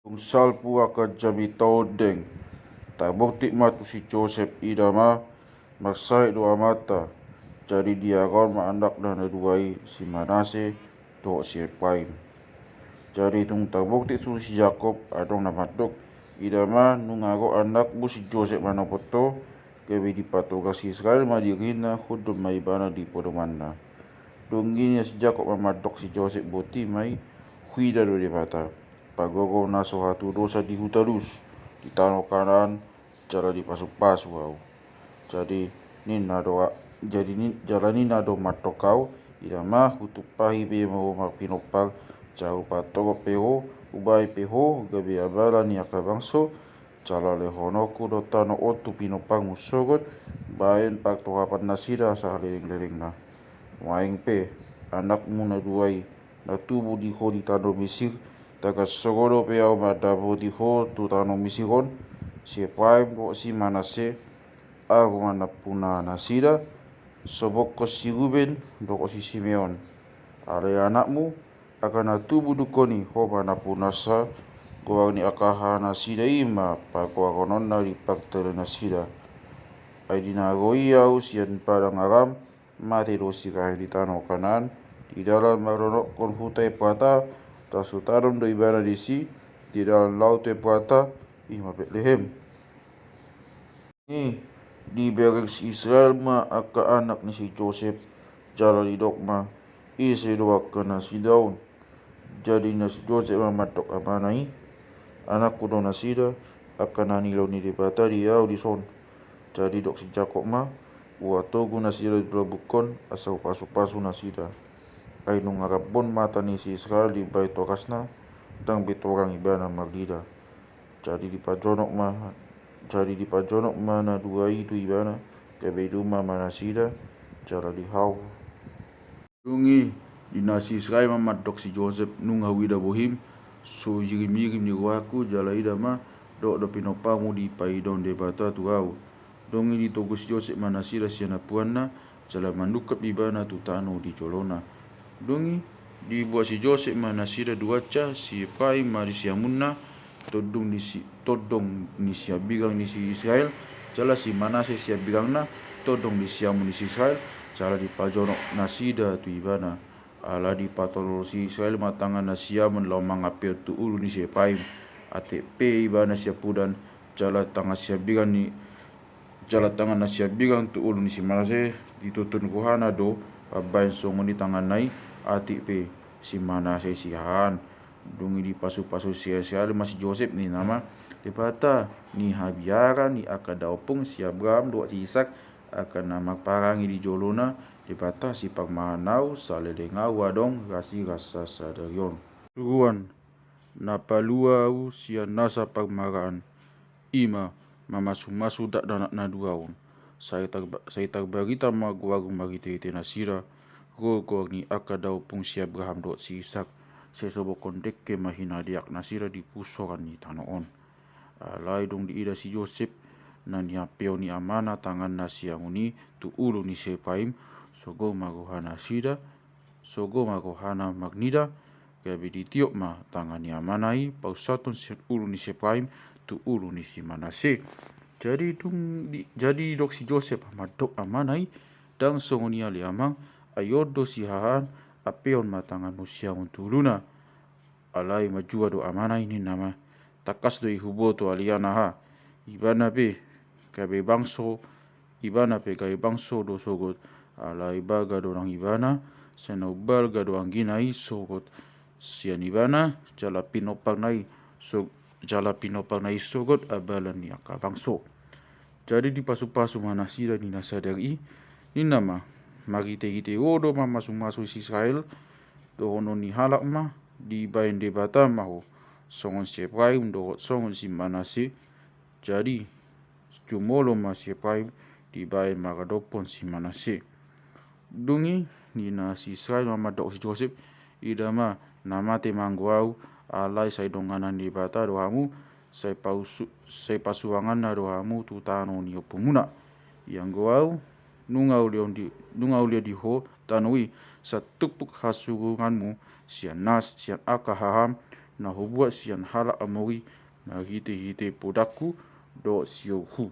Tungsal aka jami todeng. Tabukti matu si Joseph idama maksai doa mata. Jadi dia kau ma anak dan duai si Manase do si Efraim. Jadi tung tabukti su si Jakob adong na matuk idama nungago anak bu si Joseph manopoto kebi di patoga si Israel madirina hudum maibana di podomanna. Dongginya si Jakob mamadok si Joseph boti mai huida do de bata. Pagogo na hatu dosa di hutalus di tanah kanan cara di pasu-pasu au. Jadi jalani nado matokau idama hutupahi be mau mapinopal jauh patogo peho ubai peho gabe abala ni akabangso cala lehonoku do tano otu pinopang musogot bayan pak tohapan nasira sa lering na waing pe anakmu na duai na tubu di ho di tano Mesir taga sogoro pe au madabo di ho tu tano Misiron si Efraim do si Manase aku mana puna nasira sobok ko si Ruben do ko si Simeon ale anakmu akan tubu dukoni ho mana punasa goa ni akaha nasira ima pa goa konon na ripak tere nasira ay dinagoiyaw siyan parang aram mati do si kahit di tanah kanan di dalam maronok kon hutay pata tasutaram do ibana di si di dalam laut pata ima Betlehem ni di bereng si Israel ma aka anak ni si Joseph jala di dokma isi doa kena si daun jadi na si Joseph matok amanai anak kudo nasida akan nanilo ni di bata di au di son jadi dok si Jakob ma togu nasida di bukon asau pasu-pasu nasida ay nung arabon mata ni si Israel di bait wakasna tang bitorang ibana magida jadi di pajonok ma na dua itu ibana kebe duma manasida cara di hau dungi dinasi Israel mamadok si Joseph nung hawida bohim so yirim-yirim ni waku jala ida ma do pinopamu di paidon de bata tu au dongi di togo si Joseph manasira siana puana jala mandukap ibana tu tano di colona dongi di buat si Joseph manasira duaca si Efraim mari siamunna todong ni si abigang ni si Israel jala si Manase si abigang na todong ni siamun ni si Israel jala di pajonok nasida tu ibana ala di patolo si Israel matangan na siamun lau mangapio tu ulu ni si Efraim ate pe ibana siapudan jala tangan na siabigang tu ulu ni si Manase ditutun kuhana do pabain songo ni tangan nai ati pe si Manase sihan dungi di pasu-pasu sia-sia masih Joseph ni nama dipata ni habiara ni akadaupung si Abraham do si Ishak akan nama parangi di jolona dipata si pagmanau salelengau wadong rasi rasa sadarion suruan napaluau sia nasa pagmaraan ima mamasu-masu dak danak na duaun saya tagbarita magwagung magite nasira go ni akadaupung si Abraham do si Ishak sesobo kondek ke mahina diak nasira di pusokan ni tanoon alai dong di ida si Joseph na niya peo ni amana tangan nasia muni tu ulu ni Efraim sogo magohana magnida gabe di tiok ma tangan ni amanai pausaton si ulu ni Efraim tu ulu ni si Manase jadi dok si Joseph amadok amanai dang songonia liamang ayodo si hahan apeon matangan musia untuluna alai majua do amana ini nama takas do ihuboto aliana ha ibana pe kabe bangso do sogot alai baga do orang ibana senobal ga do angginai sogot sian ibana jala pinopang nai sogot abalan ni aka bangso jadi di pasu-pasu manasira ni nasadari ni nama magite-gite odo masu si Israel do hono ni halak ma di bain de bata maho songon si Efraim do songon si Manase jadi cumolo ma si Efraim di bain magadopon si Manase dungi ni na si Israel mamadok si Joseph idama namate mangguau alai sai donganan di bata do hamu sai pasuangan na do hamu tu tano ni opumuna yang goau nungau lia di ho tanui satupuk hasurunganmu sian akahaham na hobua sian hala amori na hite podaku do sio hu.